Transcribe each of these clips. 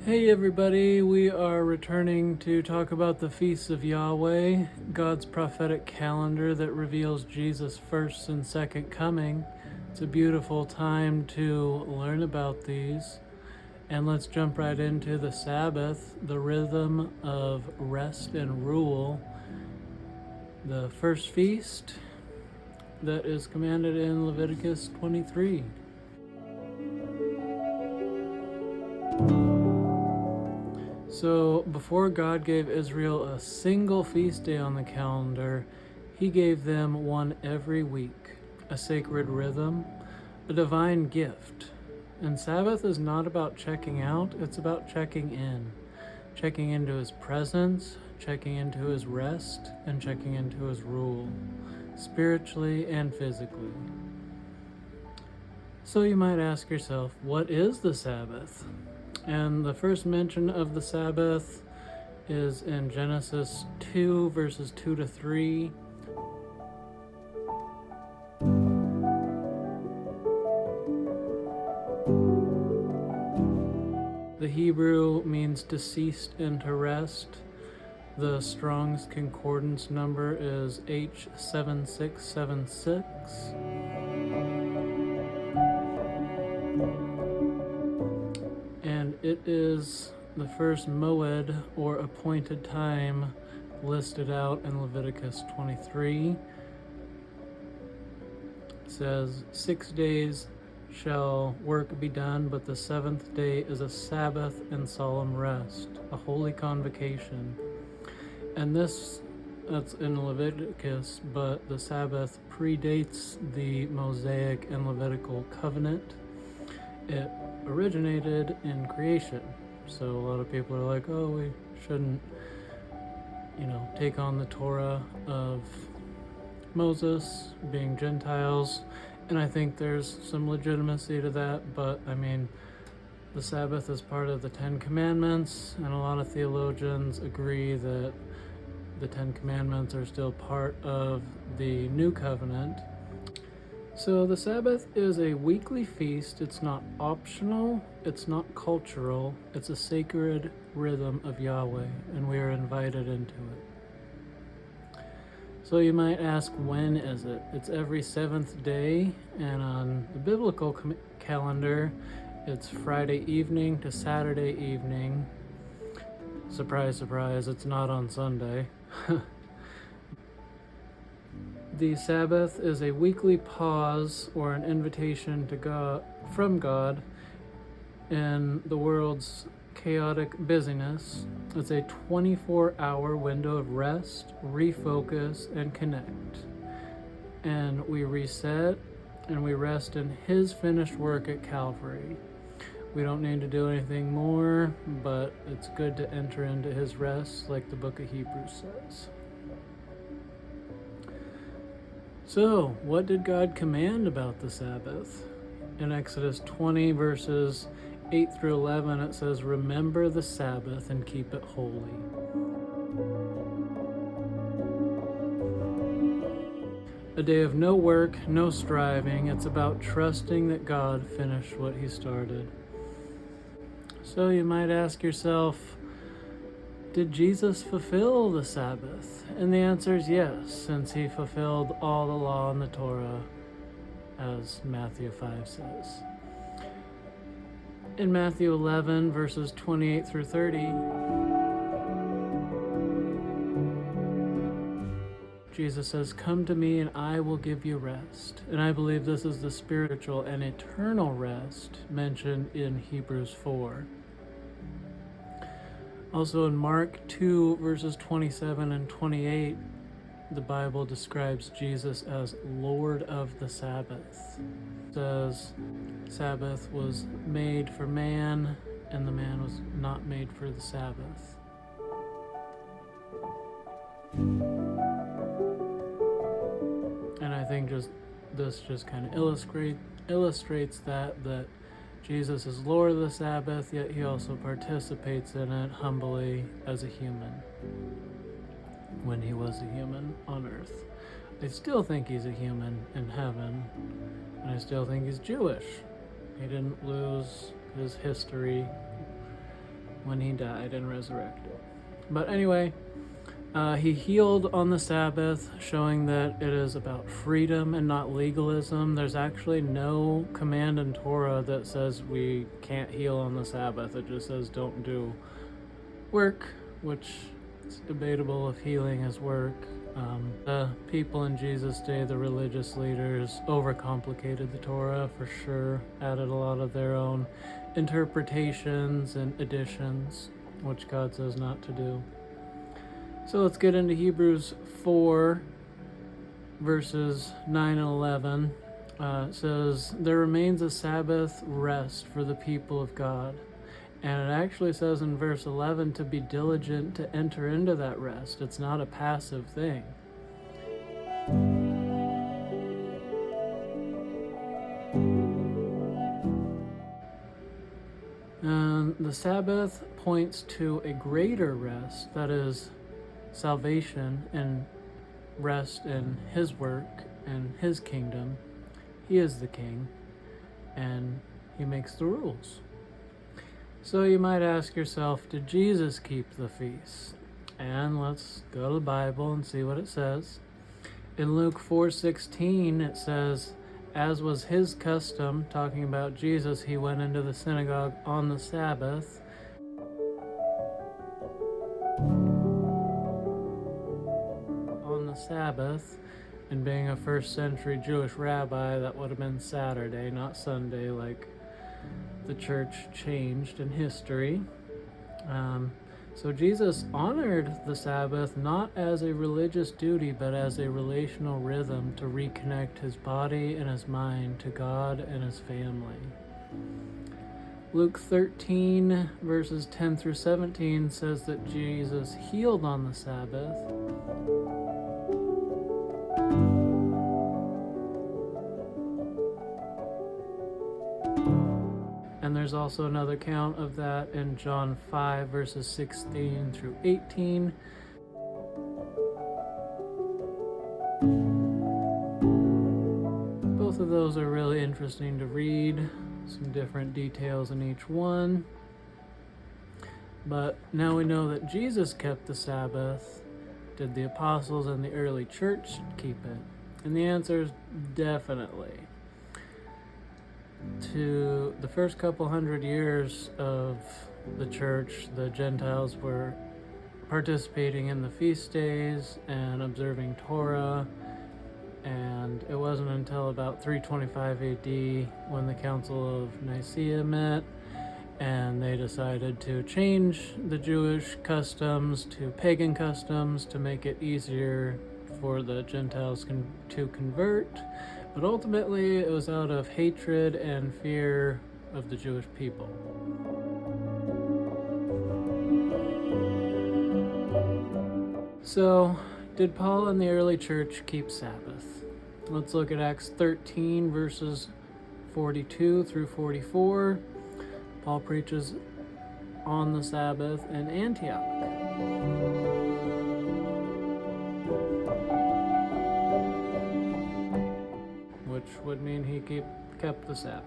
Hey everybody, we are returning to talk about the feasts of Yahweh, God's prophetic calendar that reveals Jesus' first and second coming. It's a beautiful time to learn about these. And let's jump right into the Sabbath, the rhythm of rest and rule. The first feast that is commanded in Leviticus 23. So, before God gave Israel a single feast day on the calendar, He gave them one every week, a sacred rhythm, a divine gift. And Sabbath is not about checking out, it's about checking into His presence, checking into His rest, and checking into His rule, spiritually and physically. So you might ask yourself, what is the Sabbath? And the first mention of the Sabbath is in Genesis 2, verses 2 to 3. The Hebrew means to cease and to rest. The Strong's Concordance number is H7676. And it is the first moed, or appointed time, listed out in Leviticus 23. It says, 6 days shall work be done, but the seventh day is a Sabbath and solemn rest, a holy convocation. And that's in Leviticus, but the Sabbath predates the Mosaic and Levitical covenant. It originated in creation. So a lot of people are like, oh, we shouldn't, take on the Torah of Moses, being Gentiles. And I think there's some legitimacy to that, but I mean, the Sabbath is part of the Ten Commandments, and a lot of theologians agree that the Ten Commandments are still part of the New Covenant. So the Sabbath is a weekly feast. It's not optional, it's not cultural, it's a sacred rhythm of Yahweh, and we are invited into it. So you might ask, when is it? It's every seventh day, and on the biblical calendar, it's Friday evening to Saturday evening. Surprise, surprise, it's not on Sunday. The Sabbath is a weekly pause or an invitation to God, from God in the world's chaotic busyness. It's a 24-hour window of rest, refocus, and connect. And we reset and we rest in His finished work at Calvary. We don't need to do anything more, but it's good to enter into His rest, like the book of Hebrews says. So, what did God command about the Sabbath? In Exodus 20, verses 8 through 11, it says, "Remember the Sabbath and keep it holy. A day of no work, no striving. It's about trusting that God finished what He started." So you might ask yourself, did Jesus fulfill the Sabbath? And the answer is yes, since He fulfilled all the law and the Torah, as Matthew 5 says. In Matthew 11, verses 28 through 30, Jesus says, "Come to me and I will give you rest." And I believe this is the spiritual and eternal rest mentioned in Hebrews 4. Also in Mark 2, verses 27 and 28, the Bible describes Jesus as Lord of the Sabbath. It says, Sabbath was made for man, and the man was not made for the Sabbath. And I think this kind of illustrates that Jesus is Lord of the Sabbath, yet He also participates in it humbly as a human when He was a human on earth. I still think He's a human in heaven, and I still think He's Jewish. He didn't lose His history when he died and resurrected. But anyway, he healed on the Sabbath, showing that it is about freedom and not legalism. There's actually no command in Torah that says we can't heal on the Sabbath. It just says don't do work, which is debatable if healing is work. The people in Jesus' day, the religious leaders, overcomplicated the Torah for sure, added a lot of their own interpretations and additions, which God says not to do. So let's get into Hebrews 4, verses 9 and 11. It says, there remains a Sabbath rest for the people of God. And it actually says in verse 11 to be diligent to enter into that rest. It's not a passive thing. And the Sabbath points to a greater rest, that is salvation and rest in his work and his kingdom. He is the king, and he makes the rules. So you might ask yourself, did Jesus keep the feast? And let's go to the Bible and see what it says. In Luke 4:16, it says, as was his custom, talking about Jesus, he went into the synagogue on the Sabbath. On the Sabbath, and being a first century Jewish rabbi, that would have been Saturday, not Sunday, like the church changed in history. So Jesus honored the Sabbath not as a religious duty, but as a relational rhythm to reconnect his body and his mind to God and his family. Luke 13, verses 10 through 17 says that Jesus healed on the Sabbath. And there's also another count of that in John 5, verses 16 through 18. Both of those are really interesting to read, some different details in each one. But now we know that Jesus kept the Sabbath. Did the apostles and the early church keep it? And the answer is definitely. To the first couple hundred years of the church, the Gentiles were participating in the feast days and observing Torah, and it wasn't until about 325 AD when the Council of Nicaea met and they decided to change the Jewish customs to pagan customs to make it easier for the Gentiles to convert. But ultimately, it was out of hatred and fear of the Jewish people. So, did Paul and the early church keep Sabbath? Let's look at Acts 13, verses 42 through 44. Paul preaches on the Sabbath in Antioch. Which would mean he kept the Sabbath.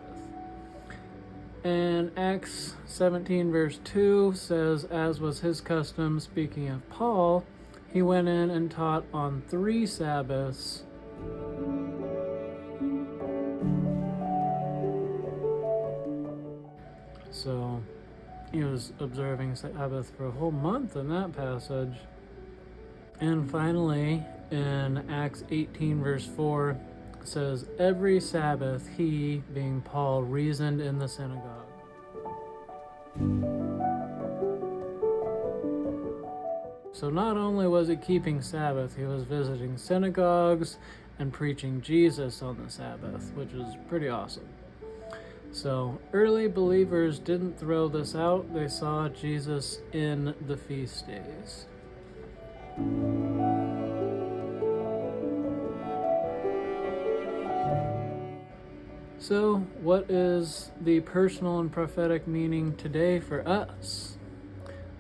And Acts 17 verse 2 says, as was his custom, speaking of Paul, he went in and taught on 3 Sabbaths. So he was observing Sabbath for a whole month in that passage. And finally, in Acts 18 verse 4, says, every Sabbath he, being Paul, reasoned in the synagogue. So not only was he keeping Sabbath, he was visiting synagogues and preaching Jesus on the Sabbath, which is pretty awesome. So early believers didn't throw this out. They saw Jesus in the feast days. So, what is the personal and prophetic meaning today for us?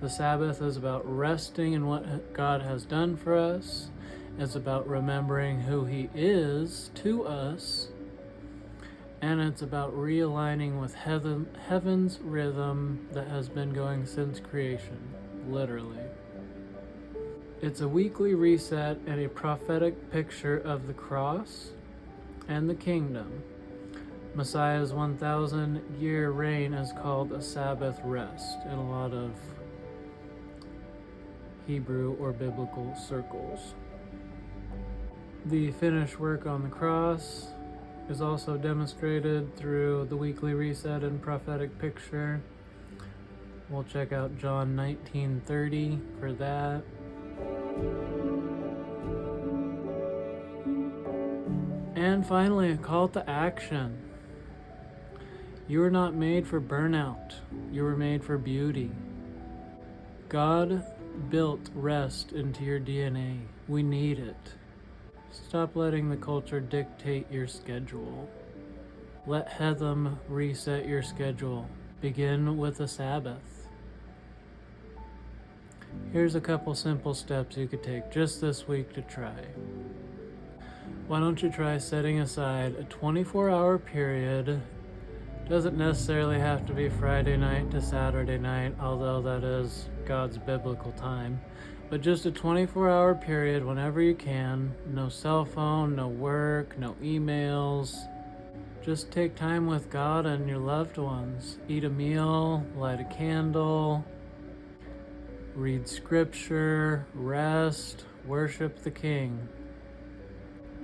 The Sabbath is about resting in what God has done for us. It's about remembering who He is to us. And it's about realigning with heaven's rhythm that has been going since creation, literally. It's a weekly reset and a prophetic picture of the cross and the kingdom. Messiah's 1,000-year reign is called a Sabbath rest in a lot of Hebrew or biblical circles. The finished work on the cross is also demonstrated through the weekly reset and prophetic picture. We'll check out John 19:30 for that. And finally, a call to action. You were not made for burnout. You were made for beauty. God built rest into your DNA. We need it. Stop letting the culture dictate your schedule. Let Heaven reset your schedule. Begin with a Sabbath. Here's a couple simple steps you could take just this week to try. Why don't you try setting aside a 24-hour period? Doesn't necessarily have to be Friday night to Saturday night, although that is God's biblical time. But just a 24-hour period whenever you can. No cell phone, no work, no emails. Just take time with God and your loved ones. Eat a meal, light a candle, read scripture, rest, worship the King.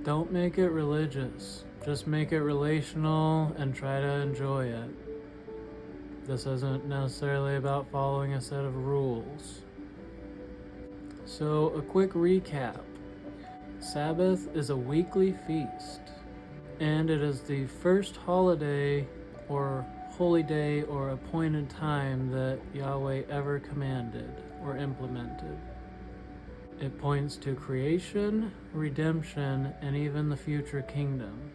Don't make it religious. Just make it relational and try to enjoy it. This isn't necessarily about following a set of rules. So, a quick recap. Sabbath is a weekly feast, and it is the first holiday or holy day or appointed time that Yahweh ever commanded or implemented. It points to creation, redemption, and even the future kingdom.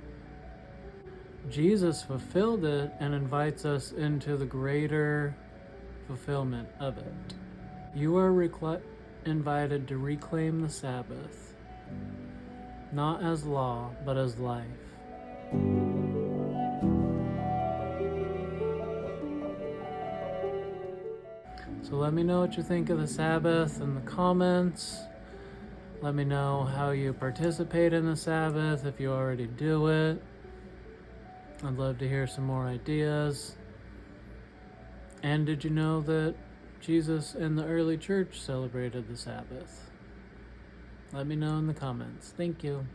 Jesus fulfilled it and invites us into the greater fulfillment of it. You are invited to reclaim the Sabbath, not as law, but as life. So let me know what you think of the Sabbath in the comments. Let me know how you participate in the Sabbath, if you already do it. I'd love to hear some more ideas. And did you know that Jesus and the early church celebrated the Sabbath? Let me know in the comments. Thank you.